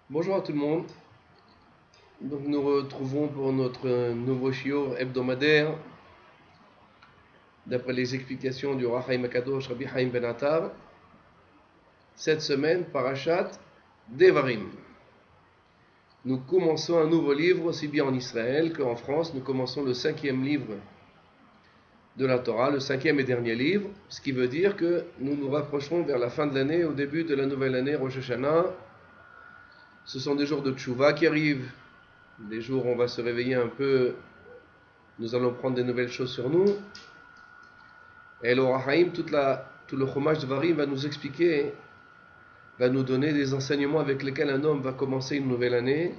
Bonjour à tout le monde. Donc nous retrouvons pour notre nouveau shiur hebdomadaire d'après les explications du Rav Chaim Akadosh Rabbi Chaim Ben Attar. Cette semaine, Parashat Devarim. Nous commençons un nouveau livre, aussi bien en Israël qu'en France. Nous commençons le 5e livre de la Torah, le 5e et dernier livre, ce qui veut dire que nous nous rapprocherons vers la fin de l'année, au début de la nouvelle année, Rosh Hashanah. Ce sont des jours de Tchouva qui arrivent, des jours où on va se réveiller un peu. Nous allons prendre des nouvelles choses sur nous. Et le Rahaim, tout le chômage de Varim va nous expliquer, va nous donner des enseignements avec lesquels un homme va commencer une nouvelle année,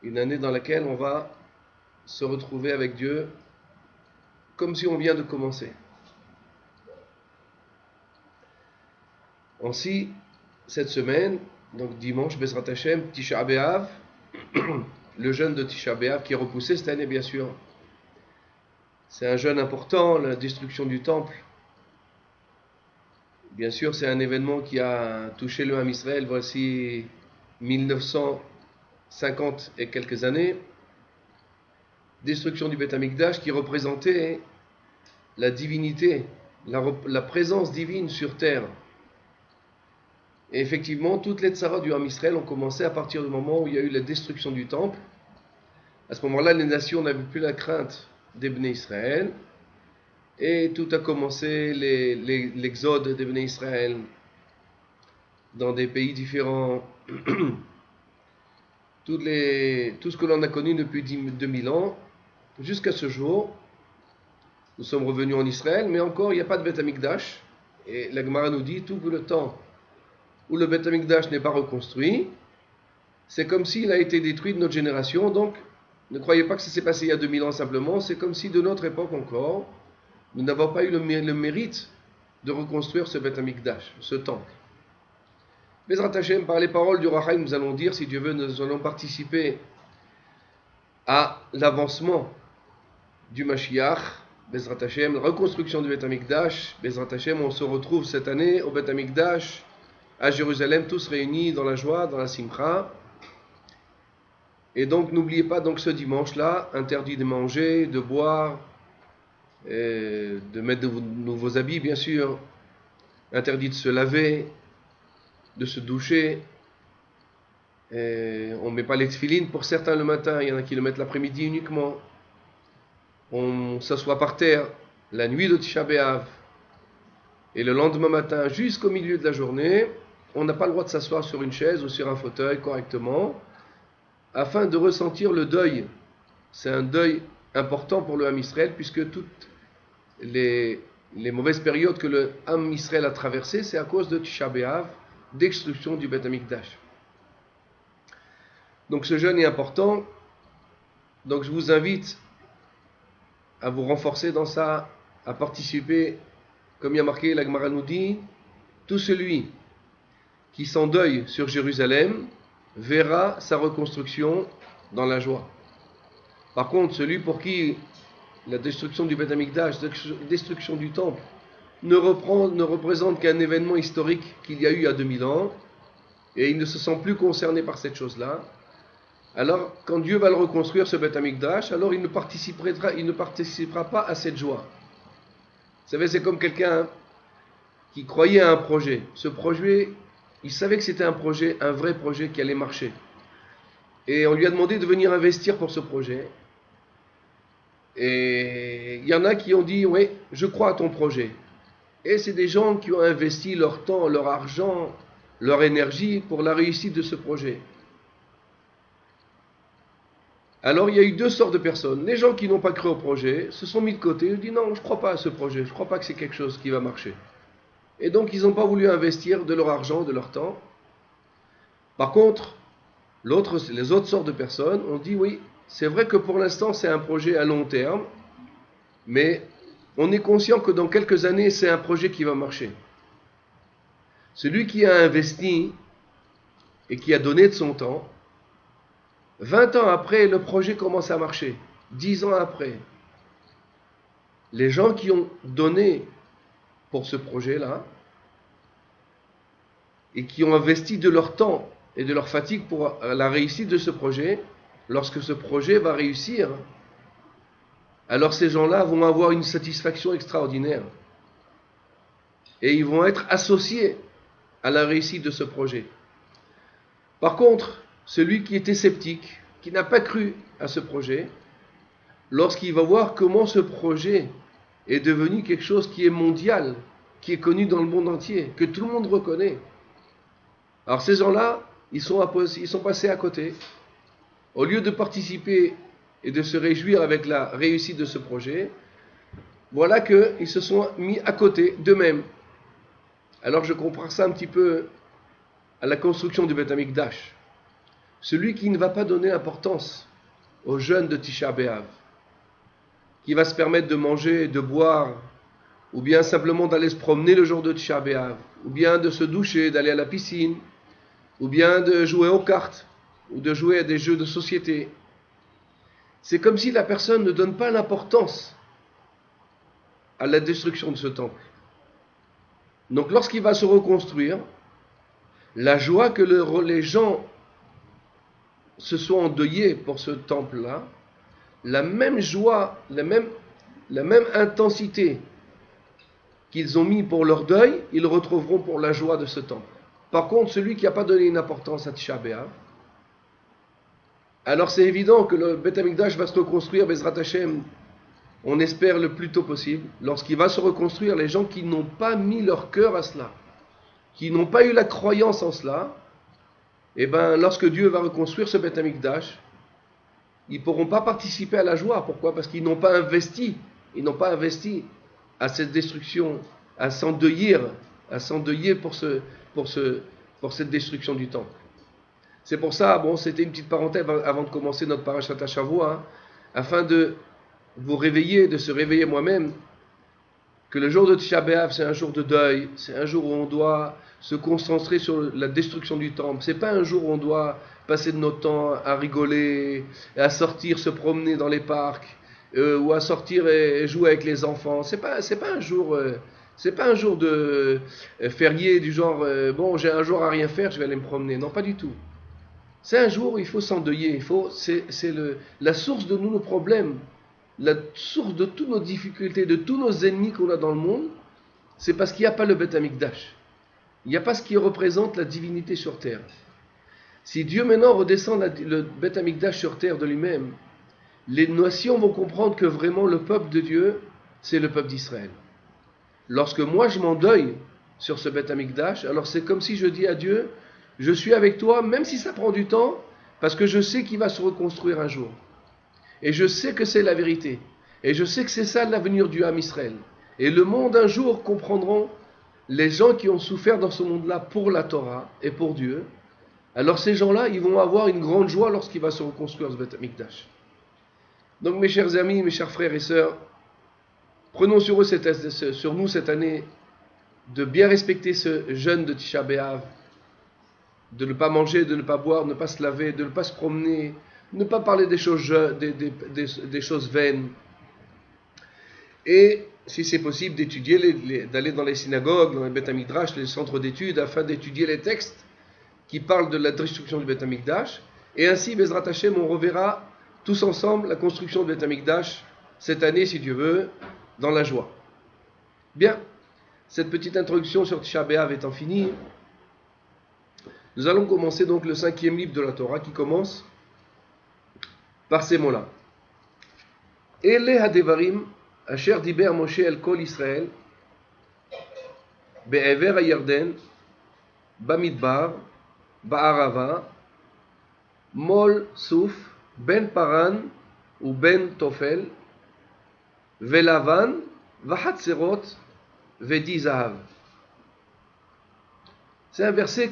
une année dans laquelle on va se retrouver avec Dieu comme si on vient de commencer. Ainsi, cette semaine, donc dimanche, Bezrat Hashem, Tisha B'Av, le jeûne de Tisha B'Av qui est repoussé cette année bien sûr. C'est un jeûne important, la destruction du temple. Bien sûr, c'est un événement qui a touché le Ham Israël voici 1950 et quelques années. Destruction du Beth Amikdash qui représentait la divinité, la présence divine sur terre. Et effectivement, toutes les tsaras du Ham Israël ont commencé à partir du moment où il y a eu la destruction du temple. À ce moment-là, les nations n'avaient plus la crainte des Bnei Israël. Et tout a commencé, l'exode des Bnei Israël dans des pays différents. Tout ce que l'on a connu depuis 2000 ans, jusqu'à ce jour. Nous sommes revenus en Israël, mais encore il n'y a pas de Beth Amikdash. Et la Gemara nous dit tout le temps où le Beth Amikdash n'est pas reconstruit, c'est comme s'il a été détruit de notre génération. Donc ne croyez pas que ça s'est passé il y a 2000 ans simplement, c'est comme si de notre époque encore, nous n'avons pas eu le mérite de reconstruire ce Beth Amikdash, ce temple. Bezrat Hashem, par les paroles du Rahaim, nous allons dire, si Dieu veut, nous allons participer à l'avancement du Mashiach, Bezrat Hashem, la reconstruction du Beth Amikdash. Bezrat Hashem, on se retrouve cette année au Beth Amikdash, à Jérusalem, tous réunis dans la joie, dans la simcha. Et donc, n'oubliez pas donc ce dimanche-là, interdit de manger, de boire, de mettre de nouveaux habits, bien sûr, interdit de se laver, de se doucher. Et on ne met pas les tefilines pour certains le matin, il y en a qui le mettent l'après-midi uniquement. On s'assoit par terre la nuit de Tisha B'Av et le lendemain matin jusqu'au milieu de la journée, on n'a pas le droit de s'asseoir sur une chaise ou sur un fauteuil correctement afin de ressentir le deuil. C'est un deuil important pour le Ham Israël puisque toutes les mauvaises périodes que le Ham Israël a traversées, c'est à cause de Tisha B'Av, destruction du Beth Amikdash. Donc ce jeûne est important. Donc je vous invite à vous renforcer dans ça, à participer, comme il y a marqué, la Gemara nous dit, tout celui qui s'endeuille sur Jérusalem verra sa reconstruction dans la joie. Par contre, celui pour qui la destruction du Beth Amikdash, la destruction du temple, ne représente qu'un événement historique qu'il y a eu il y a 2000 ans, et il ne se sent plus concerné par cette chose-là, alors quand Dieu va le reconstruire, ce Beth Amikdash, alors il ne participera pas à cette joie. Vous savez, c'est comme quelqu'un qui croyait à un projet. Ce projet, il savait que c'était un projet, un vrai projet qui allait marcher. Et on lui a demandé de venir investir pour ce projet. Et il y en a qui ont dit, oui, je crois à ton projet. Et c'est des gens qui ont investi leur temps, leur argent, leur énergie pour la réussite de ce projet. Alors il y a eu deux sortes de personnes. Les gens qui n'ont pas cru au projet se sont mis de côté. Ils ont dit non, je ne crois pas à ce projet, je ne crois pas que c'est quelque chose qui va marcher. Et donc ils n'ont pas voulu investir de leur argent, de leur temps. Par contre, les autres sortes de personnes ont dit oui, c'est vrai que pour l'instant c'est un projet à long terme, mais on est conscient que dans quelques années c'est un projet qui va marcher. Celui qui a investi et qui a donné de son temps, 20 ans après, le projet commence à marcher. 10 ans après, les gens qui ont donné pour ce projet-là et qui ont investi de leur temps et de leur fatigue pour la réussite de ce projet, lorsque ce projet va réussir, alors ces gens-là vont avoir une satisfaction extraordinaire. Et ils vont être associés à la réussite de ce projet. Par contre, celui qui était sceptique, qui n'a pas cru à ce projet, lorsqu'il va voir comment ce projet est devenu quelque chose qui est mondial, qui est connu dans le monde entier, que tout le monde reconnaît, alors ces gens-là, ils sont passés à côté. Au lieu de participer et de se réjouir avec la réussite de ce projet, voilà qu'ils se sont mis à côté d'eux-mêmes. Alors je compare ça un petit peu à la construction du Beth Amikdash. Celui qui ne va pas donner importance aux jeûnes de Tisha B'Av, qui va se permettre de manger, de boire, ou bien simplement d'aller se promener le jour de Tisha B'Av, ou bien de se doucher, d'aller à la piscine, ou bien de jouer aux cartes, ou de jouer à des jeux de société. C'est comme si la personne ne donne pas l'importance à la destruction de ce temple. Donc lorsqu'il va se reconstruire, la joie que les gens se sont endeuillés pour ce temple-là, la même joie, la même intensité qu'ils ont mis pour leur deuil, ils le retrouveront pour la joie de ce temple. Par contre, celui qui n'a pas donné une importance à Tisha B'Av, alors c'est évident que le Beth Amikdash va se reconstruire, Bezrat Hashem, on espère le plus tôt possible, lorsqu'il va se reconstruire, les gens qui n'ont pas mis leur cœur à cela, qui n'ont pas eu la croyance en cela, et bien lorsque Dieu va reconstruire ce Beth Amikdash, ils ne pourront pas participer à la joie. Pourquoi? Parce qu'ils n'ont pas investi à cette destruction, à s'endeuiller pour cette destruction du temple. C'est pour ça, c'était une petite parenthèse avant de commencer notre parashat Shavua, afin de vous réveiller, de se réveiller moi-même, que le jour de Tisha B'Av, c'est un jour de deuil, c'est un jour où on doit se concentrer sur la destruction du temple. C'est pas un jour où on doit passer de notre temps à rigoler, à sortir, se promener dans les parcs, ou à sortir et jouer avec les enfants. C'est pas un jour de férié du genre j'ai un jour à rien faire, je vais aller me promener. Non, pas du tout. C'est un jour où il faut s'endeuiller. C'est la source de nos problèmes, la source de toutes nos difficultés, de tous nos ennemis qu'on a dans le monde. C'est parce qu'il n'y a pas le Beth Amikdash. Il n'y a pas ce qui représente la divinité sur terre. Si Dieu maintenant redescend le Beth Amikdash sur terre de lui-même, les nations vont comprendre que vraiment le peuple de Dieu, c'est le peuple d'Israël. Lorsque moi je m'endeuille sur ce Beth Amikdash, alors c'est comme si je dis à Dieu, je suis avec toi, même si ça prend du temps, parce que je sais qu'il va se reconstruire un jour. Et je sais que c'est la vérité. Et je sais que c'est ça l'avenir du Ham Israël. Et le monde un jour comprendront les gens qui ont souffert dans ce monde-là pour la Torah et pour Dieu. Alors ces gens-là, ils vont avoir une grande joie lorsqu'il va se reconstruire ce Beth Amikdash. Donc mes chers amis, mes chers frères et sœurs, prenons sur nous cette année de bien respecter ce jeûne de Tisha B'Av, de ne pas manger, de ne pas boire, de ne pas se laver, de ne pas se promener, de ne pas parler des choses vaines. Et si c'est possible d'étudier, d'aller dans les synagogues, dans les Beth Amikdash, les centres d'études, afin d'étudier les textes qui parlent de la destruction du Beth Amikdash. Et ainsi, Bezrat Hashem, on reverra tous ensemble la construction du Beth Amikdash cette année, si Dieu veut, dans la joie. Bien, cette petite introduction sur Tisha B'Av étant finie, nous allons commencer donc le 5e livre de la Torah qui commence par ces mots-là. Ele hadevarim asher diber Moshe el kol Israël be'ever hayarden bamidbar ba'arava mol suf ben paran ou ben tofel velavan vahatserot vedi zahav. C'est un verset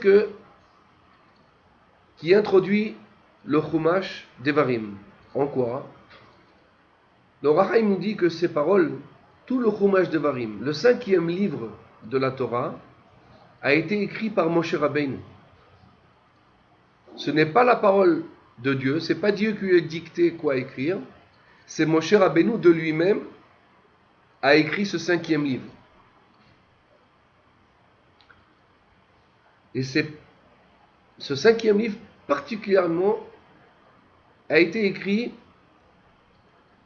qui introduit le Chumash Devarim. En quoi? Le Rachaim nous dit que ces paroles, tout le Chumash Devarim, le 5e livre de la Torah, a été écrit par Moshe Rabbeinu. Ce n'est pas la parole de Dieu, c'est pas Dieu qui lui a dicté quoi écrire, c'est Moshe Rabbeinu de lui-même a écrit ce 5e livre. Et c'est ce 5e livre particulièrement a été écrit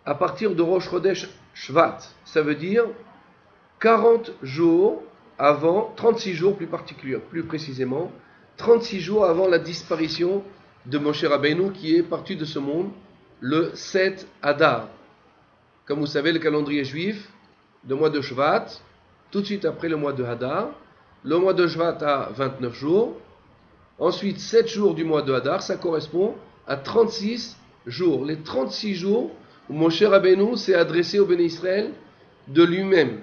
à partir de Rosh Chodesh Shvat. Ça veut dire 40 jours avant, 36 jours plus précisément, 36 jours avant la disparition de Moshe Rabbeinu qui est parti de ce monde le 7 Adar. Comme vous savez, le calendrier juif, le mois de Shvat, tout de suite après le mois de Hadar, le mois de Shvat a 29 jours, ensuite 7 jours du mois de Hadar, ça correspond à 36 jours. Les 36 jours où Moshe Rabbeinu s'est adressé au Béné Israël de lui-même.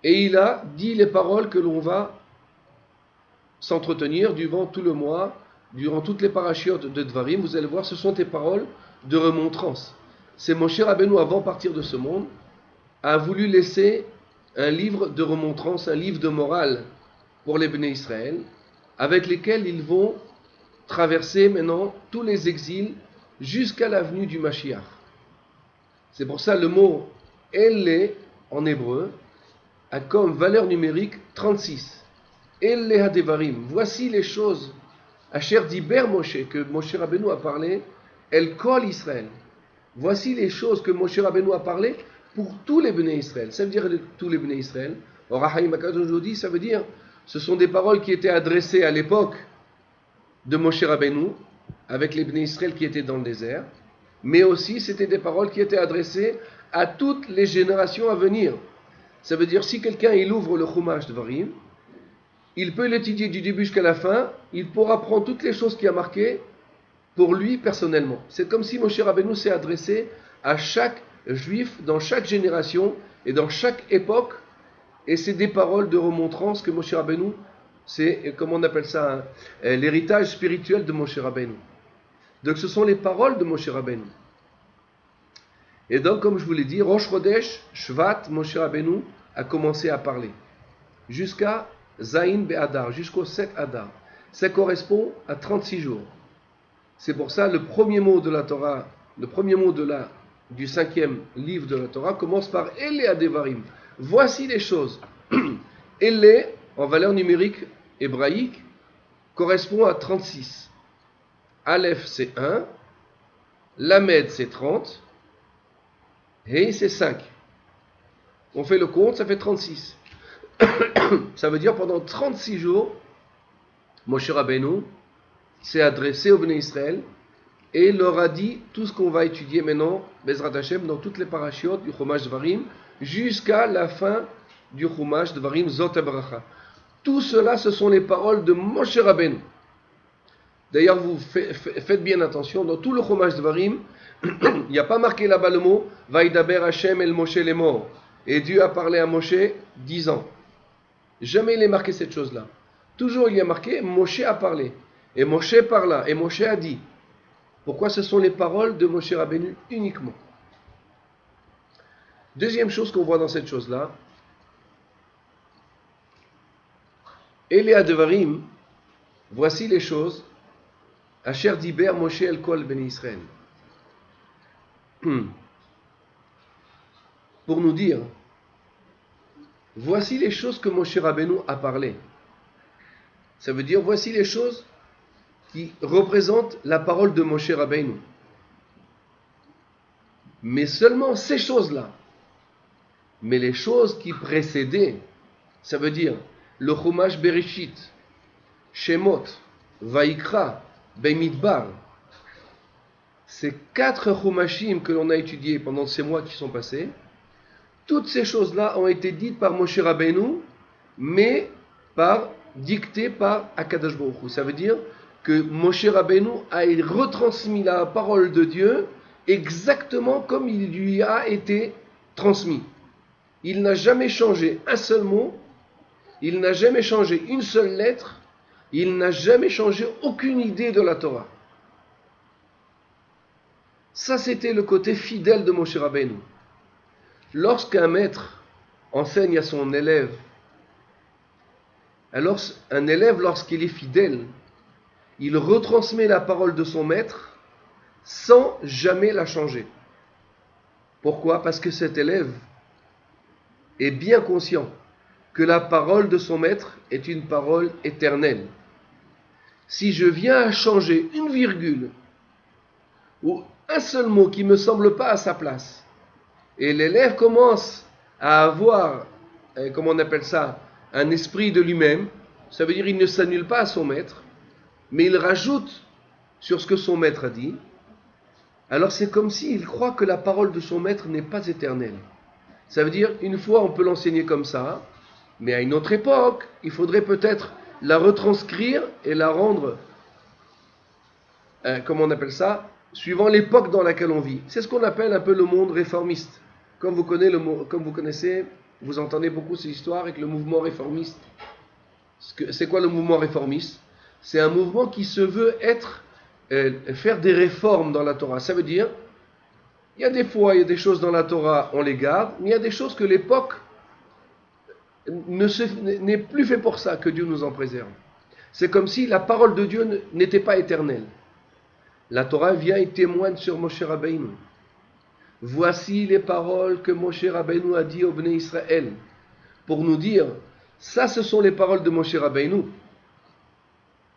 Et il a dit les paroles que l'on va s'entretenir durant tout le mois, durant toutes les parachiotes de Dvarim. Vous allez voir, ce sont des paroles de remontrance. C'est Moshe Rabbeinu, avant de partir de ce monde, a voulu laisser un livre de remontrance, un livre de morale pour les Béné Israël, avec lesquels ils vont traverser maintenant tous les exils jusqu'à la venue du Mashiach. C'est pour ça le mot « Elle » en hébreu a comme valeur numérique 36. Elle hadevarim. Voici les choses. Asher diber Moshe, que Moshe Rabbeinu a parlé, El kol Israël. Voici les choses que Moshe Rabbeinu a parlé pour tous les Béné Israël. Ça veut dire tous les Béné Israël. Or, Rahim Akadosh aujourd'hui, ça veut dire, ce sont des paroles qui étaient adressées à l'époque de Moshe Rabbeinu, avec les Béné Israël qui étaient dans le désert, mais aussi c'était des paroles qui étaient adressées à toutes les générations à venir. Ça veut dire, si quelqu'un il ouvre le Chumash Dvarim, il peut l'étudier du début jusqu'à la fin, il pourra prendre toutes les choses qu'il a marquées pour lui personnellement. C'est comme si Moshe Rabbeinu s'est adressé à chaque juif dans chaque génération et dans chaque époque, et c'est des paroles de remontrance que Moshe Rabbeinu, c'est, comment on appelle ça, l'héritage spirituel de Moshe Rabbeinu. Donc ce sont les paroles de Moshe Rabbeinu. Et donc, comme je vous l'ai dit, Rosh Chodesh, Shvat, Moshe Rabbeinu a commencé à parler. Jusqu'à Zayin Be'adar, jusqu'au 7 Adar. Ça correspond à 36 jours. C'est pour ça le premier mot de la Torah, le premier mot du 5e livre de la Torah commence par Elle Adevarim. Voici les choses. Elle, en valeur numérique hébraïque, correspond à 36. Aleph, c'est 1. Lamed, c'est 30. Hei, c'est 5. On fait le compte, ça fait 36. Ça veut dire pendant 36 jours, Moshe Rabbeinu s'est adressé au Béné Israël et leur a dit tout ce qu'on va étudier maintenant, Bezrat Hashem, dans toutes les parachiotes du Chumash Dvarim, jusqu'à la fin du Chumash Dvarim Zot HaBaracha. Tout cela, ce sont les paroles de Moshe Rabbeinu. D'ailleurs, vous faites bien attention, dans tout le Chumash Dvarim, il n'y a pas marqué là-bas le mot Vaïdaber Hashem el Moshe les morts. Et Dieu a parlé à Moshe 10 ans. Jamais il est marqué cette chose-là. Toujours il y a marqué Moshe a parlé. Et Moshe parla. Et Moshe a dit. Pourquoi ce sont les paroles de Moshe Rabbeinu uniquement. Deuxième chose qu'on voit dans cette chose-là. Eléa Devarim. Voici les choses. Asher diber Moshe el kol Béné Israël. Pour nous dire, voici les choses que Moshe Rabbeinu a parlé. Ça veut dire, voici les choses qui représentent la parole de Moshe Rabbeinu. Mais seulement ces choses-là. Mais les choses qui précédaient, ça veut dire le Chumash Bereshit, Shemot, Vaikra, Bemidbar. Ces 4 Chumashim que l'on a étudiés pendant ces mois qui sont passés, toutes ces choses-là ont été dites par Moshe Rabbeinu, mais dictées par Akadosh Baruch Hu. Ça veut dire que Moshe Rabbeinu a retransmis la parole de Dieu exactement comme il lui a été transmis. Il n'a jamais changé un seul mot, il n'a jamais changé une seule lettre, il n'a jamais changé aucune idée de la Torah. Ça, c'était le côté fidèle de Moshe Rabbeinu. Lorsqu'un maître enseigne à son élève, alors un élève, lorsqu'il est fidèle, il retransmet la parole de son maître sans jamais la changer. Pourquoi ? Parce que cet élève est bien conscient que la parole de son maître est une parole éternelle. si je viens à changer une virgule ou un seul mot qui ne me semble pas à sa place, et l'élève commence à avoir, comment on appelle ça, un esprit de lui-même, ça veut dire qu'il ne s'annule pas à son maître, mais il rajoute sur ce que son maître a dit, alors c'est comme s'il croit que la parole de son maître n'est pas éternelle. Ça veut dire, une fois on peut l'enseigner comme ça, mais à une autre époque, il faudrait peut-être la retranscrire et la rendre, comment on appelle ça, suivant l'époque dans laquelle on vit. C'est ce qu'on appelle un peu le monde réformiste. Comme vous connaissez, vous entendez beaucoup ces histoires avec le mouvement réformiste. C'est quoi le mouvement réformiste? C'est un mouvement qui se veut faire des réformes dans la Torah. Ça veut dire, il y a des choses dans la Torah, on les garde, mais il y a des choses que l'époque n'est plus fait pour ça, que Dieu nous en préserve. C'est comme si la parole de Dieu n'était pas éternelle. La Torah vient et témoigne sur Moshe Rabbeinu. Voici les paroles que Moshe Rabbeinu a dit au Bnei Israël, pour nous dire, ça ce sont les paroles de Moshe Rabbeinu.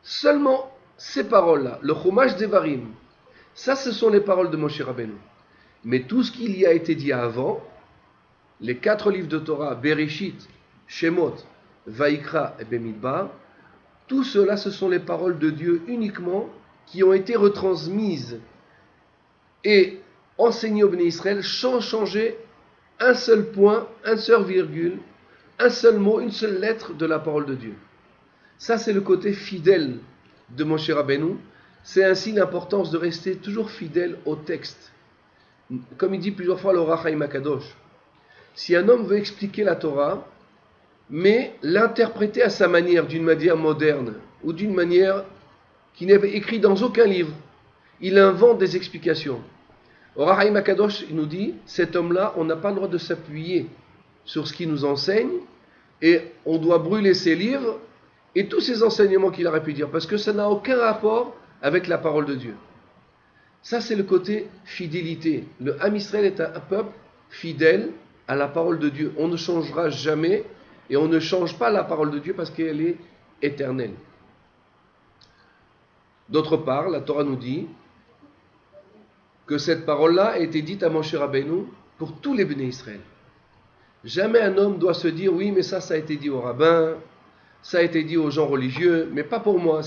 Seulement ces paroles-là, le Chumash Devarim, ça ce sont les paroles de Moshe Rabbeinu. Mais tout ce qu'il y a été dit avant, les 4 livres de Torah, Bereshit, Shemot, Vaikra et Bemidbar, tout cela ce sont les paroles de Dieu uniquement qui ont été retransmises et enseignées au Bnei Israël sans changer un seul point, un seul virgule, un seul mot, une seule lettre de la parole de Dieu. Ça c'est le côté fidèle de Moshe Rabbeinu. C'est ainsi l'importance de rester toujours fidèle au texte. Comme il dit plusieurs fois le Rachaim Akadosh, si un homme veut expliquer la Torah, mais l'interpréter à sa manière, d'une manière moderne, ou d'une manière qui n'est écrite dans aucun livre, il invente des explications. Au Rachaim Akadosh, il nous dit, cet homme-là, on n'a pas le droit de s'appuyer sur ce qu'il nous enseigne, et on doit brûler ses livres, et tous ces enseignements qu'il aurait pu dire, parce que ça n'a aucun rapport avec la parole de Dieu. Ça, c'est le côté fidélité. Le Ham Israël est un peuple fidèle à la parole de Dieu. On ne changera jamais, et on ne change pas la parole de Dieu parce qu'elle est éternelle. D'autre part, la Torah nous dit que cette parole-là a été dite à Moshe Rabbeinu pour tous les Bnei Israël. Jamais un homme doit se dire, oui, mais ça a été dit aux rabbins, ça a été dit aux gens religieux, mais pas pour moi.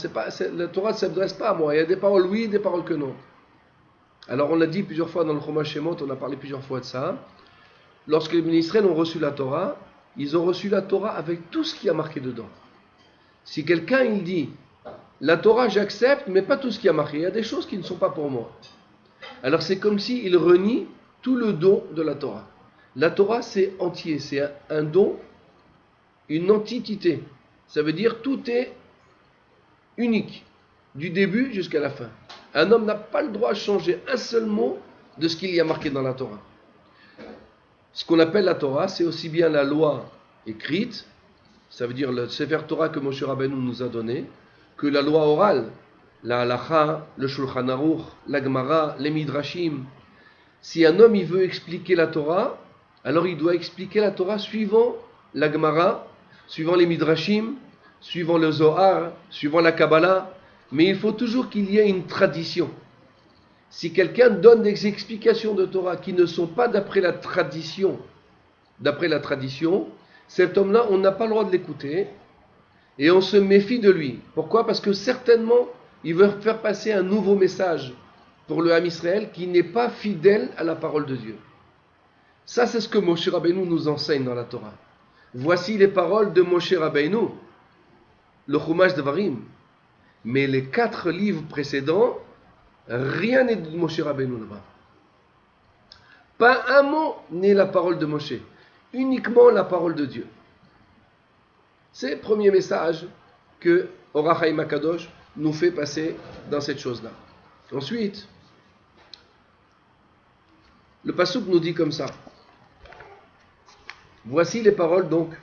La Torah ne s'adresse pas à moi. Il y a des paroles oui, des paroles que non. Alors on l'a dit plusieurs fois dans le Chumash Shemot, on a parlé plusieurs fois de ça. Lorsque les Bnei Israël ont reçu la Torah, ils ont reçu la Torah avec tout ce qui a marqué dedans. Si quelqu'un il dit, la Torah j'accepte, mais pas tout ce qui a marqué, il y a des choses qui ne sont pas pour moi. Alors c'est comme s'il renie tout le don de la Torah. La Torah c'est entier, c'est un don, une entité. Ça veut dire tout est unique, du début jusqu'à la fin. Un homme n'a pas le droit de changer un seul mot de ce qu'il y a marqué dans la Torah. Ce qu'on appelle la Torah, c'est aussi bien la loi écrite, ça veut dire le Sefer Torah que Moshe Rabbeinu nous a donné, que la loi orale, la Halacha, le Shulchan Aruch, la Gemara, les Midrashim. Si un homme il veut expliquer la Torah, alors il doit expliquer la Torah suivant la Gemara, suivant les Midrashim, suivant le Zohar, suivant la Kabbalah, mais il faut toujours qu'il y ait une tradition. Si quelqu'un donne des explications de Torah qui ne sont pas d'après la tradition, cet homme-là, on n'a pas le droit de l'écouter et on se méfie de lui. Pourquoi? Parce que certainement, il veut faire passer un nouveau message pour le Ham Israël qui n'est pas fidèle à la parole de Dieu. Ça, c'est ce que Moshe Rabbeinu nous enseigne dans la Torah. Voici les paroles de Moshe Rabbeinu, le Chumash Devarim. Mais les 4 livres précédents, rien n'est de Moshe Rabbeinu là-bas. Pas un mot n'est la parole de Moshe, uniquement la parole de Dieu. C'est le premier message que Or HaChaim HaKadosh nous fait passer dans cette chose-là. Ensuite, le Passouk nous dit comme ça. Voici les paroles donc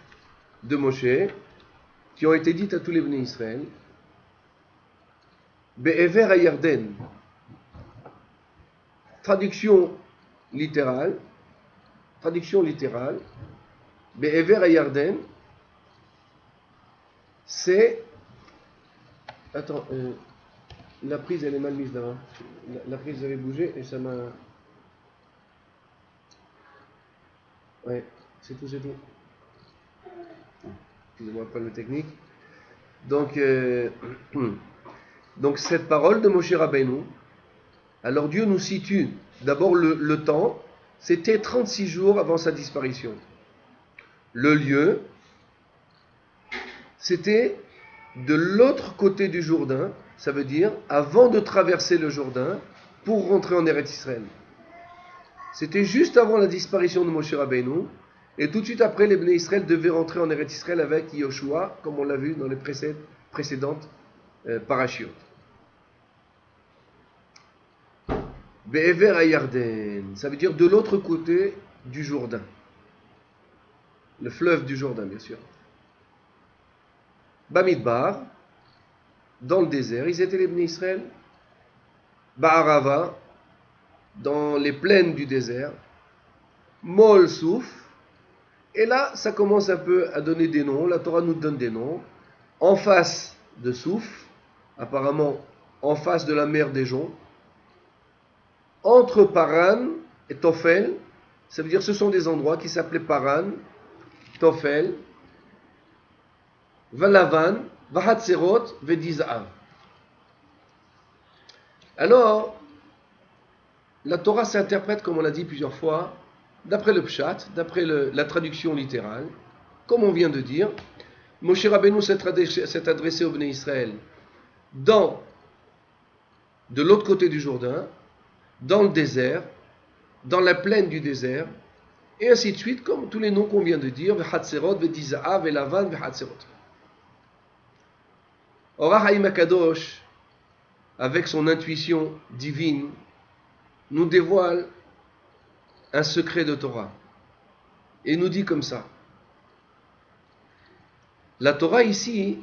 de Moshe qui ont été dites à tous les Bnei Israël. Be'ever HaYarden. Traduction littérale. Be'ever HaYarden, c'est Attends, la prise elle est mal mise là. La prise avait bougé et ça m'a. Ouais, c'est tout, c'est tout. Excusez-moi, problème technique. Donc, donc cette parole de Moshe Rabbeinu, alors Dieu nous situe d'abord le temps, c'était 36 jours avant sa disparition. Le lieu, c'était de l'autre côté du Jourdain, ça veut dire avant de traverser le Jourdain pour rentrer en Eretz Israël. C'était juste avant la disparition de Moshe Rabbeinu, et tout de suite après, les Bnei Israël devaient rentrer en Eretz Israël avec Yoshua, comme on l'a vu dans les précédentes parachutes. Be'ever Ayarden, ça veut dire de l'autre côté du Jourdain. Le fleuve du Jourdain, bien sûr. Bamidbar, dans le désert, ils étaient les Bnei Israël. Ba'arava, dans les plaines du désert. Mol Souf. Et là, ça commence un peu à donner des noms. La Torah nous donne des noms. En face de Souf, apparemment en face de la mer des Joncs. Entre Paran et Tophel, ça veut dire que ce sont des endroits qui s'appelaient Paran, Tophel, Valavan, Vahatzerot, Vedizav. Alors, la Torah s'interprète, comme on l'a dit plusieurs fois, d'après le Pshat, d'après la traduction littérale. Comme on vient de dire, Moshe Rabbeinu s'est adressé au Bnei Israël de l'autre côté du Jourdain, dans le désert, dans la plaine du désert, et ainsi de suite, comme tous les noms qu'on vient de dire, V'Hatzerot, V'Diza'av, V'Lavan, V'Hatzerot. Or, Haïm Akadosh, avec son intuition divine, nous dévoile un secret de Torah. Et nous dit comme ça. La Torah ici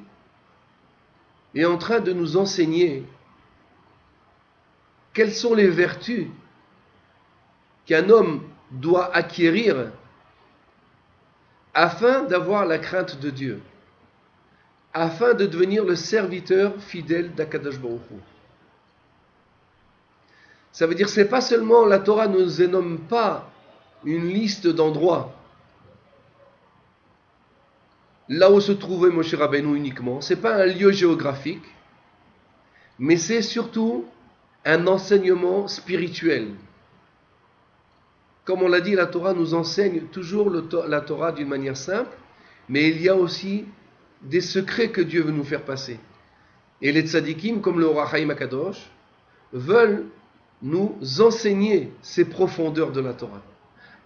est en train de nous enseigner quelles sont les vertus qu'un homme doit acquérir afin d'avoir la crainte de Dieu, afin de devenir le serviteur fidèle d'Akadosh Baruch Hu. Ça veut dire, c'est pas seulement, la Torah ne nous énomme pas une liste d'endroits là où se trouvait Moshe Rabbeinu uniquement, c'est pas un lieu géographique, mais c'est surtout un enseignement spirituel. Comme on l'a dit, la Torah nous enseigne toujours la Torah d'une manière simple, mais il y a aussi des secrets que Dieu veut nous faire passer. Et les tzadikim, comme le Or HaChaim Akadosh, veulent nous enseigner ces profondeurs de la Torah.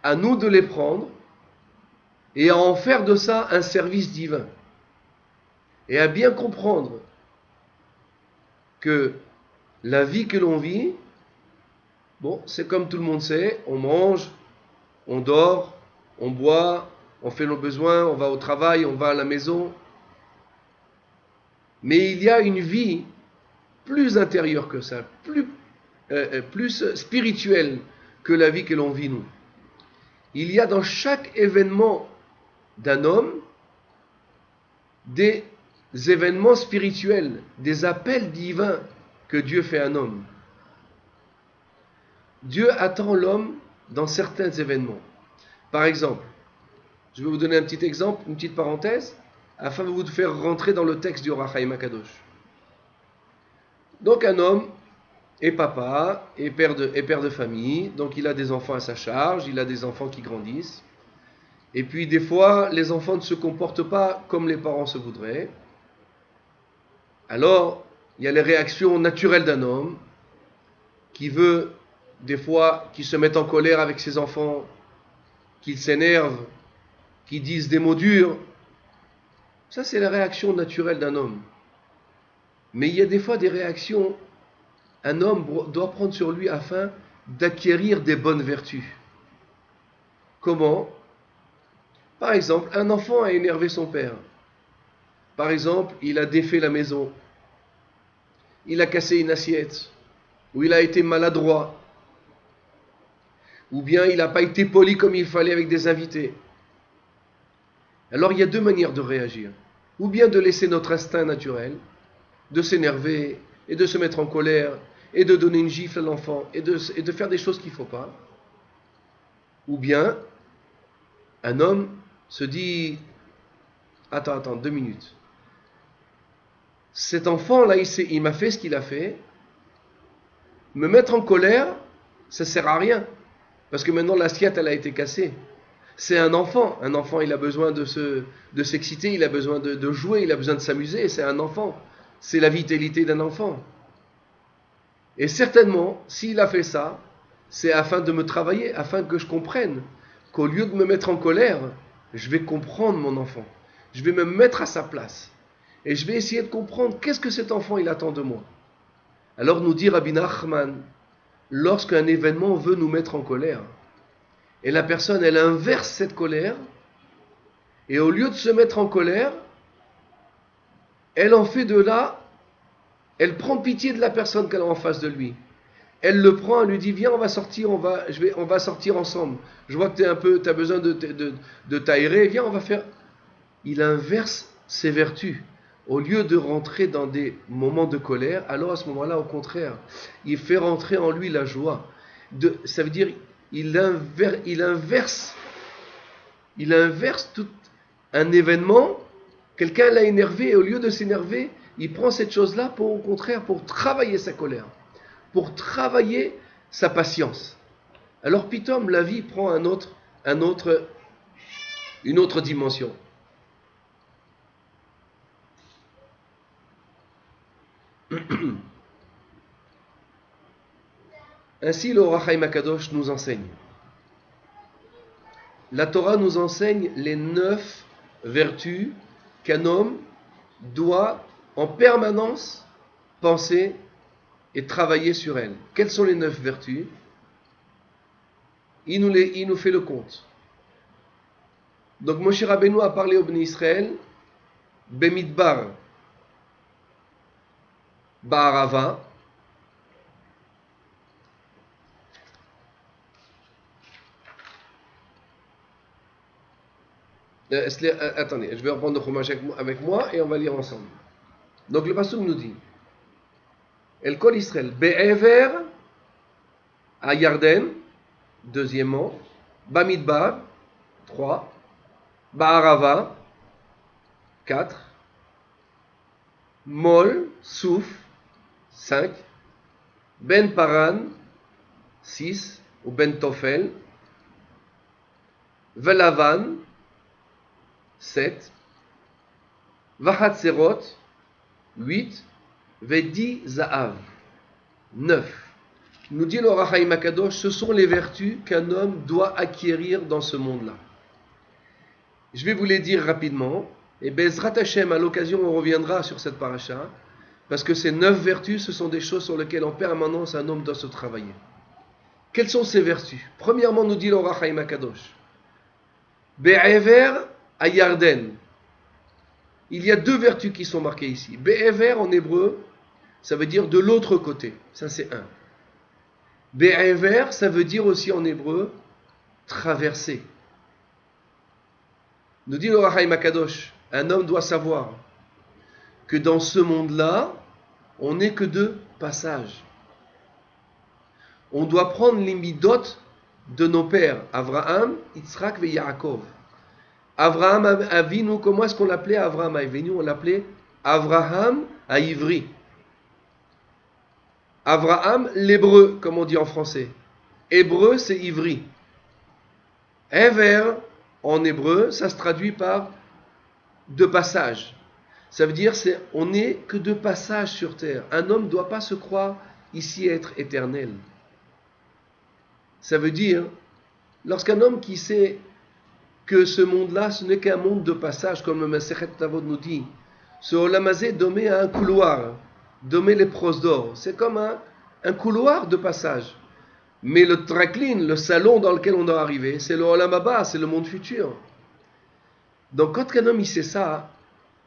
À nous de les prendre et à en faire de ça un service divin. Et à bien comprendre que la vie que l'on vit, bon, c'est comme tout le monde sait, on mange, on dort, on boit, on fait nos besoins, on va au travail, on va à la maison. Mais il y a une vie plus intérieure que ça, plus spirituelle que la vie que l'on vit nous. Il y a dans chaque événement d'un homme des événements spirituels, des appels divins que Dieu fait à un homme. Dieu attend l'homme dans certains événements. Par exemple, je vais vous donner un petit exemple, une petite parenthèse, afin de vous faire rentrer dans le texte du Or HaChaim Akadosh. Donc un homme est papa, est père de famille, donc il a des enfants à sa charge, il a des enfants qui grandissent. Et puis des fois, les enfants ne se comportent pas comme les parents se voudraient. Alors, il y a les réactions naturelles d'un homme qui veut, des fois, qui se met en colère avec ses enfants, qu'il s'énerve, qui disent des mots durs. Ça, c'est la réaction naturelle d'un homme. Mais il y a des fois des réactions, un homme doit prendre sur lui afin d'acquérir des bonnes vertus. Comment ? Par exemple, un enfant a énervé son père. Par exemple, il a défait la maison. Il a cassé une assiette. Ou il a été maladroit. Ou bien il n'a pas été poli comme il fallait avec des invités. Alors il y a deux manières de réagir. Ou bien de laisser notre instinct naturel, de s'énerver et de se mettre en colère et de donner une gifle à l'enfant et de faire des choses qu'il ne faut pas. Ou bien, un homme se dit, attends, 2 minutes. Cet enfant-là, il m'a fait ce qu'il a fait. Me mettre en colère, ça ne sert à rien. Parce que maintenant, l'assiette, elle a été cassée. C'est un enfant. Un enfant, il a besoin de s'exciter, il a besoin de jouer, il a besoin de s'amuser. C'est un enfant. C'est la vitalité d'un enfant. Et certainement, s'il a fait ça, c'est afin de me travailler, afin que je comprenne qu'au lieu de me mettre en colère, je vais comprendre mon enfant. Je vais me mettre à sa place. Et je vais essayer de comprendre qu'est-ce que cet enfant il attend de moi. Alors nous dit Rabbi Nachman, lorsqu'un événement veut nous mettre en colère, et la personne elle inverse cette colère, et au lieu de se mettre en colère, elle en fait de là, elle prend pitié de la personne qu'elle a en face de lui. Elle le prend, elle lui dit viens on va sortir, on va sortir ensemble. Je vois que tu as besoin de t'aérer, viens on va faire. Il inverse ses vertus. Au lieu de rentrer dans des moments de colère, alors à ce moment-là, au contraire, il fait rentrer en lui la joie. Ça veut dire, il inverse tout un événement. Quelqu'un l'a énervé, et au lieu de s'énerver, il prend cette chose-là au contraire, pour travailler sa colère, pour travailler sa patience. Alors, pitom, la vie prend une autre dimension. Ainsi, le Or HaChaim HaKadosh nous enseigne. La Torah nous enseigne les 9 vertus qu'un homme doit en permanence penser et travailler sur elles. Quelles sont les 9 vertus? Il nous fait le compte. Donc Moshe Rabbeinu a parlé au Bnei Israël, Bemidbar, Ba'arava, attendez, je vais reprendre le Chumash avec moi et on va lire ensemble. Donc le pasuk nous dit El Kol Israël, Be'ever, à Yarden, deuxièmement, Bamidbar, 3, Ba'arava, 4, Mol, Souf, 5, Ben Paran, 6, ou Ben Tofel, Velavan, 7, Vahatserot, 8, Vedi Zaav, 9. Nous dit le Or HaChaim HaKadosh, ce sont les vertus qu'un homme doit acquérir dans ce monde-là. Je vais vous les dire rapidement, et Bezrat Hashem, à l'occasion, on reviendra sur cette paracha, parce que ces 9 vertus, ce sont des choses sur lesquelles en permanence un homme doit se travailler. Quelles sont ces vertus? Premièrement, nous dit le Or HaChaim HaKadosh, Be'ever à Yarden. Il y a 2 vertus qui sont marquées ici. Be'ever en hébreu, ça veut dire de l'autre côté. Ça c'est un. Be'ever, ça veut dire aussi en hébreu traverser. Nous dit le Or HaChaim HaKadosh, un homme doit savoir que dans ce monde-là, on n'est que de passage. On doit prendre les midot de nos pères, Avraham, Yitzhak et Yaakov. Avraham Avinu, comment est-ce qu'on l'appelait Avraham Avinu? On l'appelait Avraham à Ivri. Avraham, l'hébreu, comme on dit en français. Hébreu, c'est Ivri. Ever, en hébreu, ça se traduit par de passage. Ça veut dire on n'est que de passage sur terre. Un homme ne doit pas se croire ici être éternel. Ça veut dire, lorsqu'un homme qui sait que ce monde-là, ce n'est qu'un monde de passage, comme le Masechet Tavod nous dit, ce Olamazé domé à un couloir, domé les prosdor, c'est comme un couloir de passage. Mais le traklin, le salon dans lequel on doit arriver, c'est le Olam Haba, c'est le monde futur. Donc quand un homme il sait ça,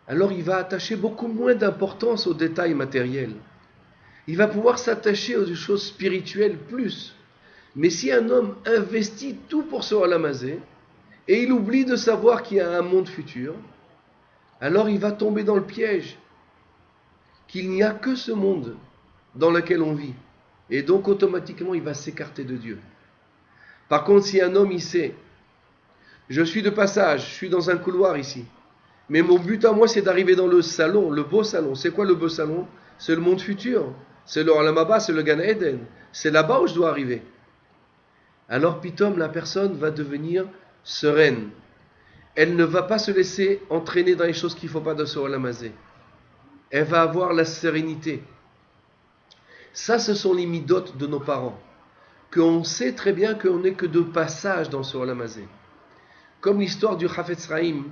alors il va attacher beaucoup moins d'importance aux détails matériels. Il va pouvoir s'attacher aux choses spirituelles plus. Mais si un homme investit tout pour ce Olam Hazé, et il oublie de savoir qu'il y a un monde futur, alors il va tomber dans le piège qu'il n'y a que ce monde dans lequel on vit. Et donc automatiquement il va s'écarter de Dieu. Par contre, si un homme il sait, je suis de passage, je suis dans un couloir ici, mais mon but à moi c'est d'arriver dans le salon, le beau salon. C'est quoi le beau salon? C'est le monde futur, c'est le Olam Haba, c'est le Gan Eden, c'est là-bas où je dois arriver. Alors pitom, la personne va devenir sereine. Elle ne va pas se laisser entraîner dans les choses qu'il ne faut pas dans ce Olam Hazé. Elle va avoir la sérénité. Ça, ce sont les midotes de nos parents. Qu'on sait très bien qu'on n'est que de passage dans ce Olam Hazé. Comme l'histoire du Chafetz Chaim.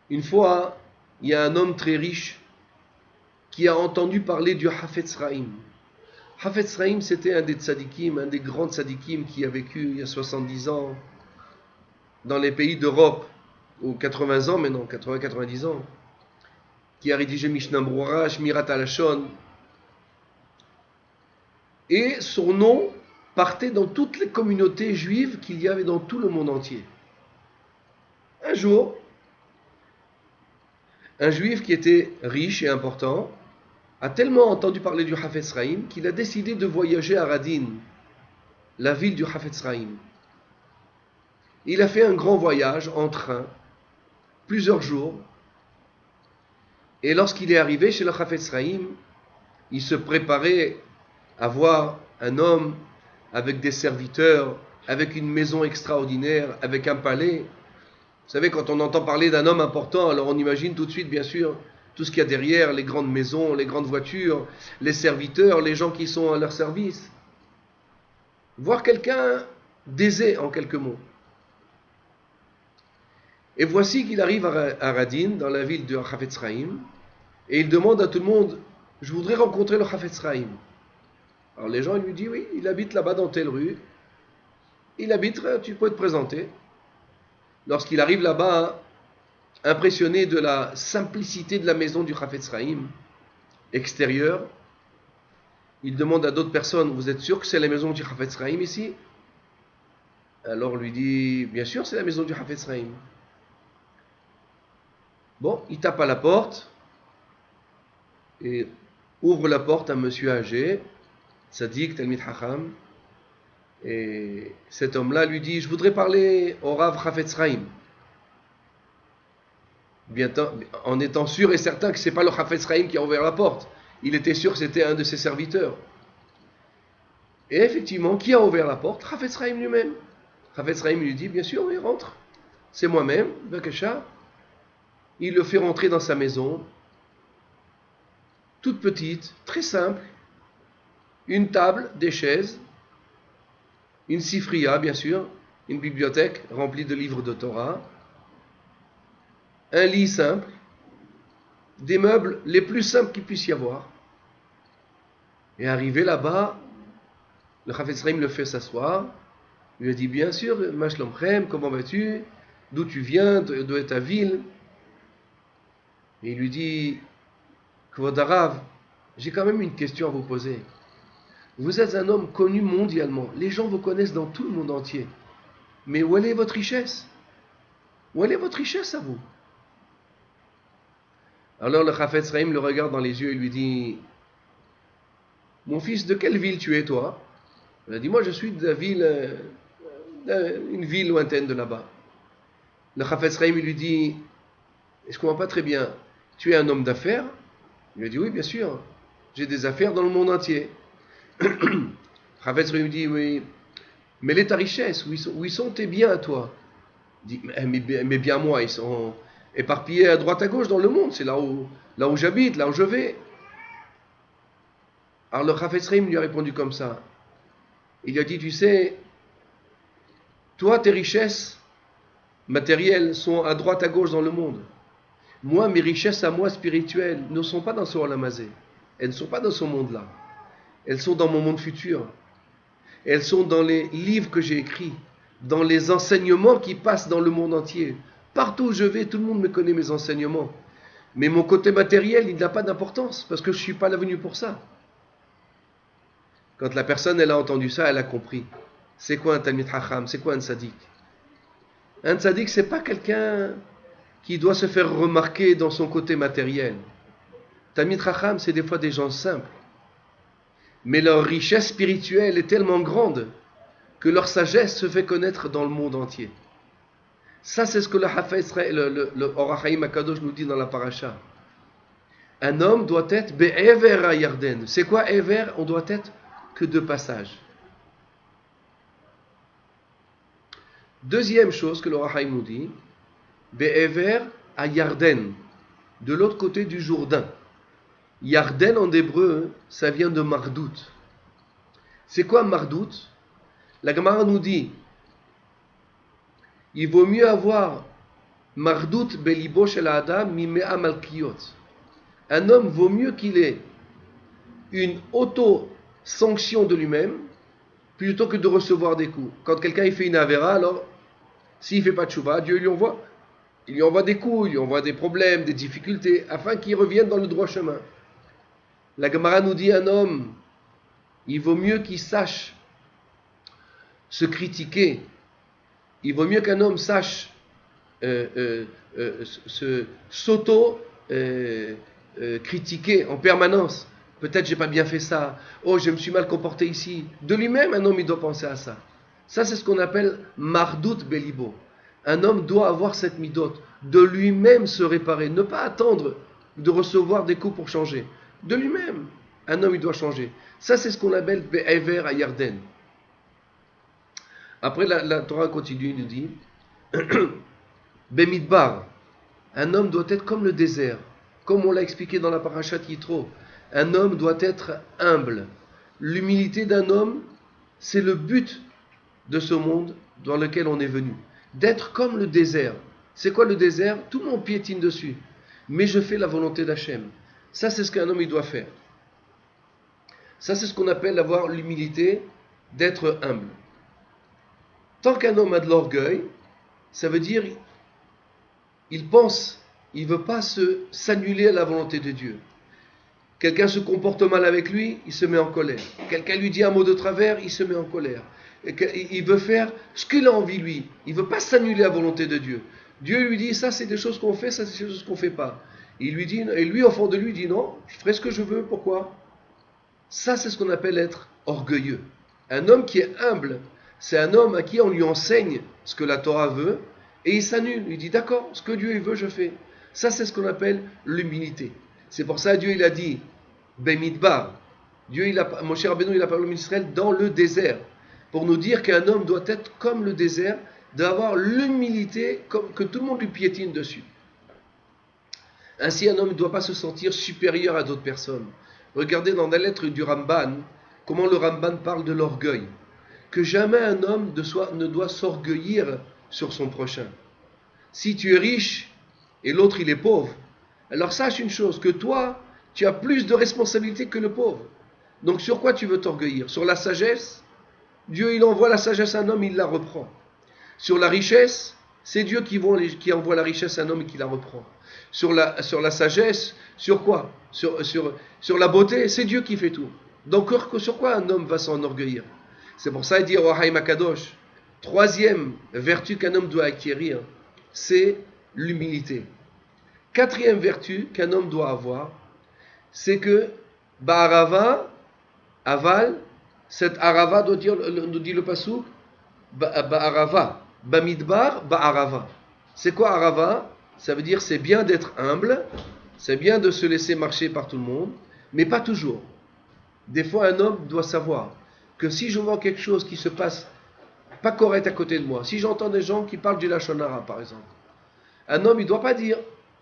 Une fois, il y a un homme très riche qui a entendu parler du Chafetz Chaim. Chafetz Chaim, c'était un des tzadikim, un des grands tzadikim qui a vécu il y a 70 ans dans les pays d'Europe, ou 80 ans maintenant, 80-90 ans, qui a rédigé Mishnah Brura, Shmirat Halashon. Et son nom partait dans toutes les communautés juives qu'il y avait dans tout le monde entier. Un jour, un juif qui était riche et important a tellement entendu parler du Chafetz Chaim qu'il a décidé de voyager à Radin, la ville du Chafetz Chaim. Il a fait un grand voyage en train, plusieurs jours, et lorsqu'il est arrivé chez le Chafetz Chaim, il se préparait à voir un homme avec des serviteurs, avec une maison extraordinaire, avec un palais. Vous savez, quand on entend parler d'un homme important, alors on imagine tout de suite, bien sûr, tout ce qu'il y a derrière, les grandes maisons, les grandes voitures, les serviteurs, les gens qui sont à leur service. Voir quelqu'un d'aisé, en quelques mots. Et voici qu'il arrive à Radin, dans la ville de Chafetz Chaim, et il demande à tout le monde, je voudrais rencontrer le Chafetz Chaim. Alors les gens lui disent, oui, il habite là-bas dans telle rue, il habite, tu peux te présenter. Lorsqu'il arrive là-bas, impressionné de la simplicité de la maison du Chafetz Chaim, extérieure, il demande à d'autres personnes, vous êtes sûr que c'est la maison du Chafetz Chaim ici? Alors on lui dit, bien sûr c'est la maison du Chafetz Chaim. Bon, il tape à la porte, et ouvre la porte un monsieur âgé, Tzadik, Talmid Chacham, et cet homme-là lui dit, je voudrais parler au Rav Chafetz Chaim. En étant sûr et certain que ce n'est pas le Chafetz Chaim qui a ouvert la porte. Il était sûr que c'était un de ses serviteurs. Et effectivement, qui a ouvert la porte? Chafetz Chaim lui-même. Chafetz Chaim lui dit, bien sûr, il rentre. C'est moi-même, Bakasha. Il le fait rentrer dans sa maison, toute petite, très simple. Une table, des chaises, une sifria, bien sûr, une bibliothèque remplie de livres de Torah, un lit simple, des meubles les plus simples qu'il puisse y avoir. Et arrivé là-bas, le Chafetz Chaim le fait s'asseoir, lui a dit, bien sûr, ma shlomchem, comment vas-tu? D'où tu viens? D'où est ta ville? Et il lui dit, Kvod Harav, j'ai quand même une question à vous poser. Vous êtes un homme connu mondialement. Les gens vous connaissent dans tout le monde entier. Mais où est votre richesse? Où est votre richesse à vous? Alors le Chafetz Chaim le regarde dans les yeux et lui dit, mon fils, de quelle ville tu es toi? Il a dit, moi je suis de la ville, une ville lointaine de là-bas. Le Chafetz Chaim lui dit, je ne comprends pas très bien, tu es un homme d'affaires? Il lui a dit, oui bien sûr, j'ai des affaires dans le monde entier. Chafetz Chaim lui dit, oui, mais elle est ta richesse, où sont tes biens à toi? Il dit, mes biens moi, ils sont éparpillés à droite à gauche dans le monde, c'est là où j'habite, là où je vais. Alors le Chafetz Chaim lui a répondu comme ça. Il lui a dit, tu sais, toi tes richesses matérielles sont à droite à gauche dans le monde. Moi, mes richesses à moi spirituelles ne sont pas dans ce Olam Hazé. Elles ne sont pas dans ce monde-là. Elles sont dans mon monde futur. Elles sont dans les livres que j'ai écrits, dans les enseignements qui passent dans le monde entier. Partout où je vais, tout le monde me connaît mes enseignements. Mais mon côté matériel, il n'a pas d'importance, parce que je ne suis pas là venu pour ça. Quand la personne, elle a entendu ça, elle a compris. C'est quoi un Talmid Chacham? C'est quoi un tzaddik? Un tzaddik, c'est pas quelqu'un qui doit se faire remarquer dans son côté matériel. Talmid Chacham, c'est des fois des gens simples. Mais leur richesse spirituelle est tellement grande que leur sagesse se fait connaître dans le monde entier. Ça, c'est ce que le Hafez, le Or HaChaim HaKadosh nous dit dans la paracha. Un homme doit être Be'ever HaYarden. C'est quoi Ever? On doit être que de passage. Deuxième chose que le Or HaChaim nous dit, Be'ever HaYarden, de l'autre côté du Jourdain. Yarden en hébreu, ça vient de Mardout. C'est quoi Mardout? La Gemara nous dit, il vaut mieux avoir Mardout belibo shel adam mimea malkiyot. Un homme vaut mieux qu'il ait une auto-sanction de lui-même plutôt que de recevoir des coups. Quand quelqu'un il fait une avéra, alors s'il ne fait pas de tchouva, Dieu lui envoie des coups, il lui envoie des problèmes, des difficultés, afin qu'il revienne dans le droit chemin. La Gemara nous dit, un homme, il vaut mieux qu'il sache se critiquer. Il vaut mieux qu'un homme sache s'auto-critiquer en permanence. Peut-être j'ai pas bien fait ça. Oh, je me suis mal comporté ici. De lui-même, un homme, il doit penser à ça. Ça, c'est ce qu'on appelle Mardout Belibo. Un homme doit avoir cette midot, de lui-même se réparer, ne pas attendre de recevoir des coups pour changer. De lui-même, un homme, il doit changer. Ça, c'est ce qu'on appelle Be'ever HaYarden. Après, la Torah continue, il nous dit Bemidbar, un homme doit être comme le désert, comme on l'a expliqué dans la parashat Yitro. Un homme doit être humble. L'humilité d'un homme, c'est le but de ce monde dans lequel on est venu. D'être comme le désert. C'est quoi le désert? Tout le monde piétine dessus. Mais je fais la volonté d'Hachem. Ça, c'est ce qu'un homme il doit faire. Ça, c'est ce qu'on appelle avoir l'humilité d'être humble. Tant qu'un homme a de l'orgueil, ça veut dire il pense, il ne veut pas s'annuler à la volonté de Dieu. Quelqu'un se comporte mal avec lui, il se met en colère. Quelqu'un lui dit un mot de travers, il se met en colère. Il veut faire ce qu'il a envie lui. Il ne veut pas s'annuler à la volonté de Dieu. Dieu lui dit, ça c'est des choses qu'on fait, ça c'est des choses qu'on ne fait pas. Et lui au fond de lui dit, non, je ferai ce que je veux, pourquoi? Ça c'est ce qu'on appelle être orgueilleux. Un homme qui est humble, c'est un homme à qui on lui enseigne ce que la Torah veut, et il s'annule, il dit, d'accord, ce que Dieu veut, je fais. Ça c'est ce qu'on appelle l'humilité. C'est pour ça que Dieu il a dit, Bemidbar, Moshe Rabbeinu il a parlé d'Israël dans le désert, pour nous dire qu'un homme doit être comme le désert, d'avoir l'humilité que tout le monde lui piétine dessus. Ainsi, un homme ne doit pas se sentir supérieur à d'autres personnes. Regardez dans la lettre du Ramban, comment le Ramban parle de l'orgueil. Que jamais un homme ne doit s'orgueillir sur son prochain. Si tu es riche et l'autre il est pauvre, alors sache une chose, que toi, tu as plus de responsabilités que le pauvre. Donc sur quoi tu veux t'orgueillir? Sur la sagesse? Dieu il envoie la sagesse à un homme, il la reprend. Sur la richesse, c'est Dieu qui envoie la richesse à un homme et qui la reprend. Sur la sagesse, sur quoi? Sur la beauté, c'est Dieu qui fait tout. Donc sur quoi un homme va s'enorgueillir? C'est pour ça qu'il dit au Or HaChaim HaKadosh, troisième vertu qu'un homme doit acquérir, c'est l'humilité. Quatrième vertu qu'un homme doit avoir, c'est que Ba'arava, aval, cette arava nous dit le pasuk, Ba'arava, Bamidbar, Ba'arava. C'est quoi arava? Ça veut dire c'est bien d'être humble, c'est bien de se laisser marcher par tout le monde, mais pas toujours. Des fois un homme doit savoir que si je vois quelque chose qui se passe pas correct à côté de moi, si j'entends des gens qui parlent du Lachon Hara par exemple, un homme il ne doit pas dire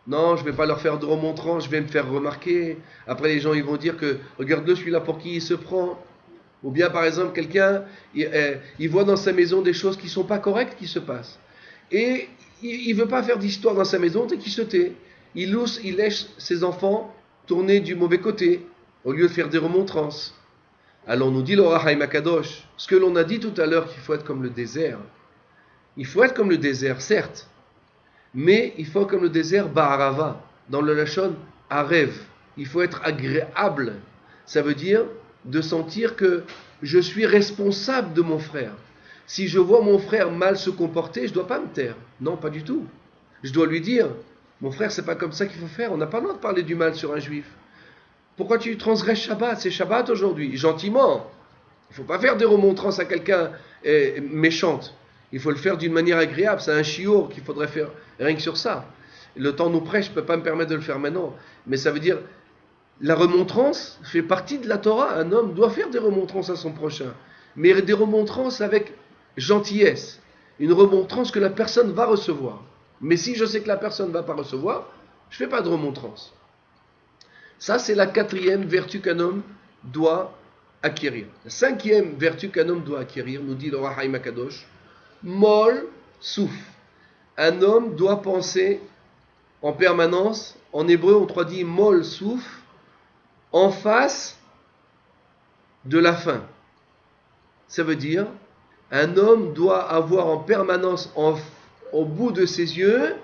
non, je ne vais pas leur faire de remontrance, je vais me faire remarquer. Après, les gens ils vont dire que regarde-le, celui-là pour qui il se prend. Ou bien, par exemple, quelqu'un, il voit dans sa maison des choses qui ne sont pas correctes qui se passent. Et il ne veut pas faire d'histoire dans sa maison, c'est qu'il se tait. Il laisse ses enfants tourner du mauvais côté, au lieu de faire des remontrances. Alors, nous dit le Or HaChaim HaKadosh, ce que l'on a dit tout à l'heure, qu'il faut être comme le désert. Il faut être comme le désert, certes. Mais il faut comme le désert Ba'arava, dans le Lachon Arev. Il faut être agréable. Ça veut dire de sentir que je suis responsable de mon frère. Si je vois mon frère mal se comporter, je ne dois pas me taire. Non, pas du tout. Je dois lui dire, mon frère, c'est pas comme ça qu'il faut faire. On n'a pas le droit de parler du mal sur un juif. Pourquoi tu transgresses Shabbat? C'est Shabbat aujourd'hui, gentiment. Il ne faut pas faire des remontrances à quelqu'un méchante. Il faut le faire d'une manière agréable. C'est un chiour qu'il faudrait faire rien que sur ça. Le temps nous presse, je ne peux pas me permettre de le faire maintenant. Mais ça veut dire, la remontrance fait partie de la Torah. Un homme doit faire des remontrances à son prochain. Mais des remontrances avec gentillesse. Une remontrance que la personne va recevoir. Mais si je sais que la personne ne va pas recevoir, je ne fais pas de remontrance. Ça, c'est la 4e vertu qu'un homme doit acquérir. La 5e vertu qu'un homme doit acquérir, nous dit le Ohr HaChaim HaKadosh, Mol Souf. Un homme doit penser en permanence, en hébreu on traduit Mol Souf, en face de la fin. Ça veut dire, un homme doit avoir en permanence au bout de ses yeux,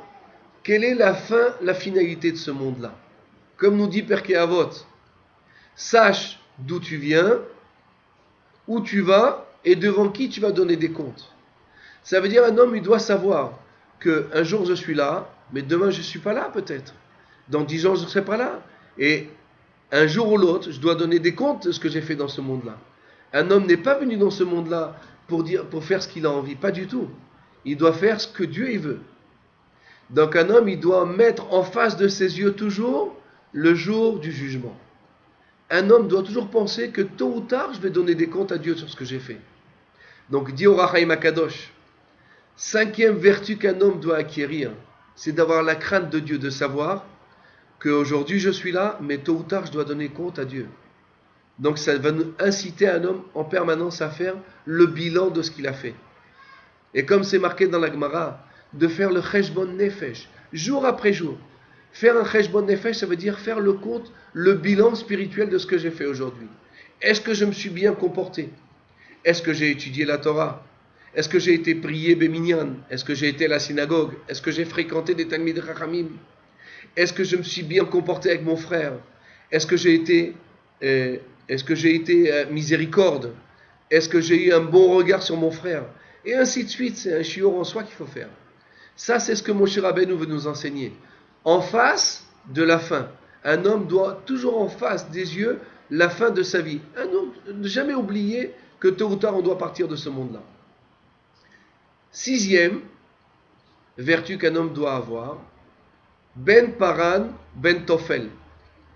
quelle est la fin, la finalité de ce monde-là. Comme nous dit Pirkei Avot, sache d'où tu viens, où tu vas et devant qui tu vas donner des comptes. Ça veut dire un homme, il doit savoir qu'un jour je suis là, mais demain je ne suis pas là peut-être. Dans 10 ans je ne serai pas là. Et un jour ou l'autre, je dois donner des comptes de ce que j'ai fait dans ce monde-là. Un homme n'est pas venu dans ce monde-là pour faire ce qu'il a envie, pas du tout. Il doit faire ce que Dieu il veut. Donc un homme, il doit mettre en face de ses yeux toujours le jour du jugement. Un homme doit toujours penser que tôt ou tard, je vais donner des comptes à Dieu sur ce que j'ai fait. Donc, dit Ohr HaChaim HaKadosh, 5e vertu qu'un homme doit acquérir, c'est d'avoir la crainte de Dieu, de savoir qu'aujourd'hui je suis là, mais tôt ou tard je dois donner compte à Dieu. Donc ça va nous inciter un homme en permanence à faire le bilan de ce qu'il a fait. Et comme c'est marqué dans la Gemara, de faire le cheshbon nefesh, jour après jour. Faire un cheshbon nefesh, ça veut dire faire le compte, le bilan spirituel de ce que j'ai fait aujourd'hui. Est-ce que je me suis bien comporté? Est-ce que j'ai étudié la Torah? Est-ce que j'ai été prié Béminyan? Est-ce que j'ai été à la synagogue? Est-ce que j'ai fréquenté des Talmid Chachamim? Est-ce que je me suis bien comporté avec mon frère? Est-ce que j'ai été miséricorde? Est-ce que j'ai eu un bon regard sur mon frère? Et ainsi de suite, c'est un shiur en soi qu'il faut faire. Ça, c'est ce que Moshe Rabbeinu veut nous enseigner. En face de la fin. Un homme doit toujours en face des yeux la fin de sa vie. Un homme, ne jamais oublier que tôt ou tard, on doit partir de ce monde-là. 6e vertu qu'un homme doit avoir, Ben Paran, Ben Tofel.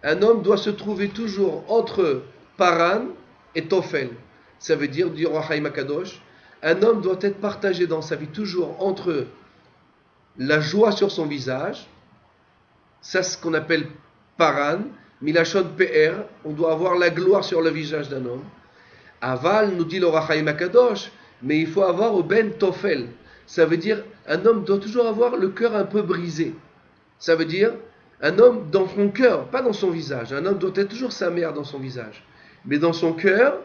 Un homme doit se trouver toujours entre Paran et Tofel. Ça veut dire, dit Ohr HaChaim HaKadosh, un homme doit être partagé dans sa vie toujours entre la joie sur son visage, ça c'est ce qu'on appelle Paran, Milachon PR, on doit avoir la gloire sur le visage d'un homme. Aval, nous dit le Ohr HaChaim HaKadosh, mais il faut avoir au Ben Tofel. Ça veut dire, un homme doit toujours avoir le cœur un peu brisé. Ça veut dire, un homme dans son cœur, pas dans son visage. Un homme doit être toujours sa mère dans son visage. Mais dans son cœur,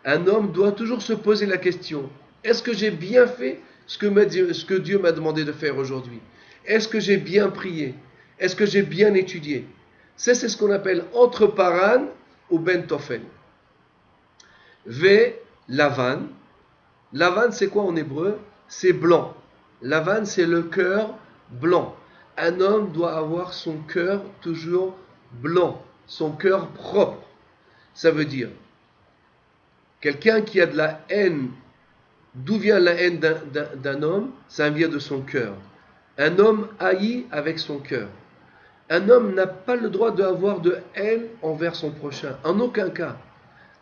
un homme doit toujours se poser la question, est-ce que j'ai bien fait ce que Dieu m'a demandé de faire aujourd'hui? Est-ce que j'ai bien prié? Est-ce que j'ai bien étudié? Ça, c'est ce qu'on appelle entre Paran ou Ben Tofel. V, Lavan. Lavan, c'est quoi en hébreu? C'est blanc. Lavan, c'est le cœur blanc. Un homme doit avoir son cœur toujours blanc, son cœur propre. Ça veut dire, quelqu'un qui a de la haine, d'où vient la haine d'un homme? Ça vient de son cœur. Un homme haït avec son cœur. Un homme n'a pas le droit d'avoir de haine envers son prochain, en aucun cas.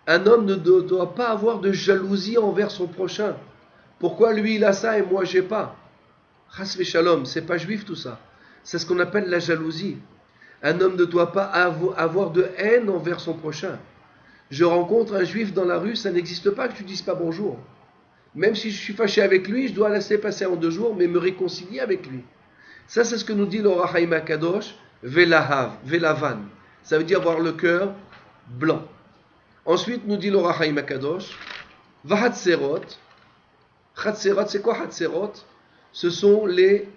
Un homme ne doit pas avoir de jalousie envers son prochain. Pourquoi lui il a ça et moi j'ai pas? Chas v'shalom, c'est pas juif tout ça. C'est ce qu'on appelle la jalousie. Un homme ne doit pas avoir de haine envers son prochain. Je rencontre un juif dans la rue, ça n'existe pas que tu dises pas bonjour. Même si je suis fâché avec lui, je dois laisser passer en 2 jours, mais me réconcilier avec lui. Ça, c'est ce que nous dit le Ohr HaChaim HaKadosh, Velavan. Ça veut dire avoir le cœur blanc. Ensuite, nous dit le Ohr HaChaim HaKadosh, Vahatserot. Hatserot, c'est quoi Hatserot? Ce sont les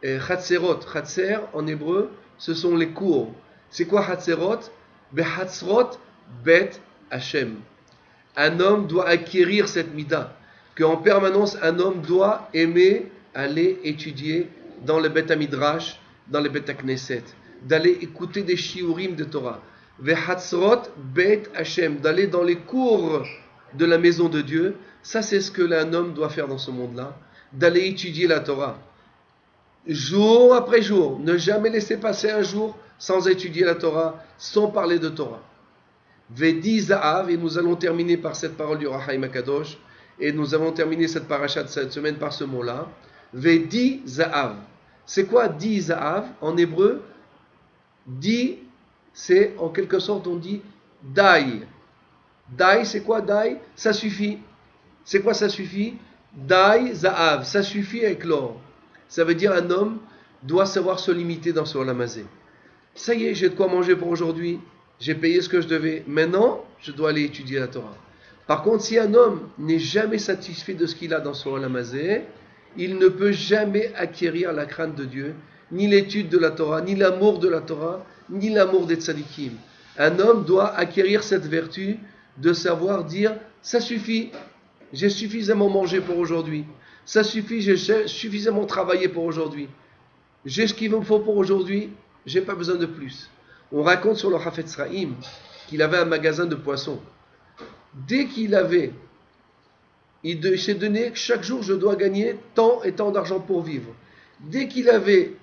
Hatserot. Hatser, en hébreu, ce sont les cours. C'est quoi Hatserot? Behatzrot bet Hashem. Un homme doit acquérir cette mida, qu'en permanence un homme doit aimer aller étudier dans le Bet HaMidrash, dans le Bet HaKnesset, d'aller écouter des shiurim de Torah. Vehatzrot Beit Hashem, d'aller dans les cours de la maison de Dieu. Ça, c'est ce que un homme doit faire dans ce monde-là, d'aller étudier la Torah. Jour après jour, ne jamais laisser passer un jour sans étudier la Torah, sans parler de Torah. Vedi Za'av, et nous allons terminer par cette parole du Rahaim Akadosh, et nous avons terminé cette paracha de cette semaine par ce mot-là. Vedi Za'av. C'est quoi Di Za'av en hébreu? Di, c'est en quelque sorte, on dit Dai. Dai, c'est quoi Dai? Ça suffit. C'est quoi ça suffit? Dai Za'av, ça suffit avec l'or. Ça veut dire un homme doit savoir se limiter dans ce Olam Hazé. Ça y est, j'ai de quoi manger pour aujourd'hui. J'ai payé ce que je devais. Maintenant, je dois aller étudier la Torah. Par contre, si un homme n'est jamais satisfait de ce qu'il a dans son Olam Hazé, il ne peut jamais acquérir la crainte de Dieu, ni l'étude de la Torah, ni l'amour de la Torah, ni l'amour des tzadikim. Un homme doit acquérir cette vertu de savoir dire « ça suffit, j'ai suffisamment mangé pour aujourd'hui. Ça suffit, j'ai suffisamment travaillé pour aujourd'hui. J'ai ce qu'il me faut pour aujourd'hui, j'ai pas besoin de plus. » On raconte sur le Hafetz Chaim qu'il avait un magasin de poissons. Dès qu'il avait, il s'est donné que chaque jour je dois gagner tant et tant d'argent pour vivre. Dès qu'il avait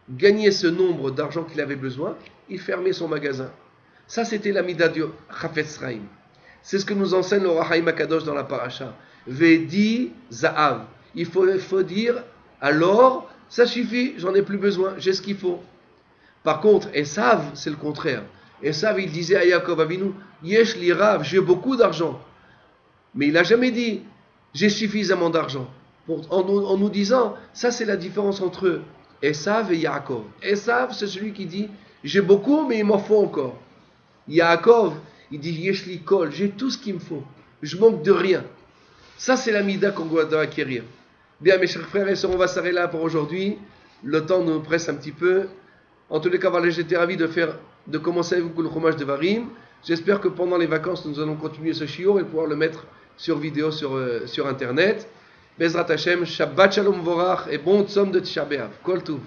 gagné ce nombre d'argent qu'il avait besoin, il fermait son magasin. Ça, c'était la mida du Hafetz Chaim. C'est ce que nous enseigne le Rahaim Akadosh dans la paracha. Vedi Za'av. Il faut dire, alors, ça suffit, j'en ai plus besoin, j'ai ce qu'il faut. Par contre, Esav, c'est le contraire. Esav, il disait à Yaakov Avinu, Yesh li rav, j'ai beaucoup d'argent. Mais il n'a jamais dit, j'ai suffisamment d'argent. En nous disant, ça c'est la différence entre Esav et Yaakov. Esav, c'est celui qui dit, j'ai beaucoup, mais il m'en faut encore. Yaakov, il dit, Yesh li kol, j'ai tout ce qu'il me faut. Je manque de rien. Ça, c'est la mida qu'on doit acquérir. Bien, mes chers frères et sœurs, on va s'arrêter là pour aujourd'hui. Le temps nous presse un petit peu. En tous les cas, voilà, j'étais ravi de commencer avec vous le chômage de Varim. J'espère que pendant les vacances, nous allons continuer ce shiur et pouvoir le mettre sur vidéo sur Internet. Bezrat Hashem, Shabbat Shalom Vorach et bon Tzom de Tisha B'Av. Kol Tov.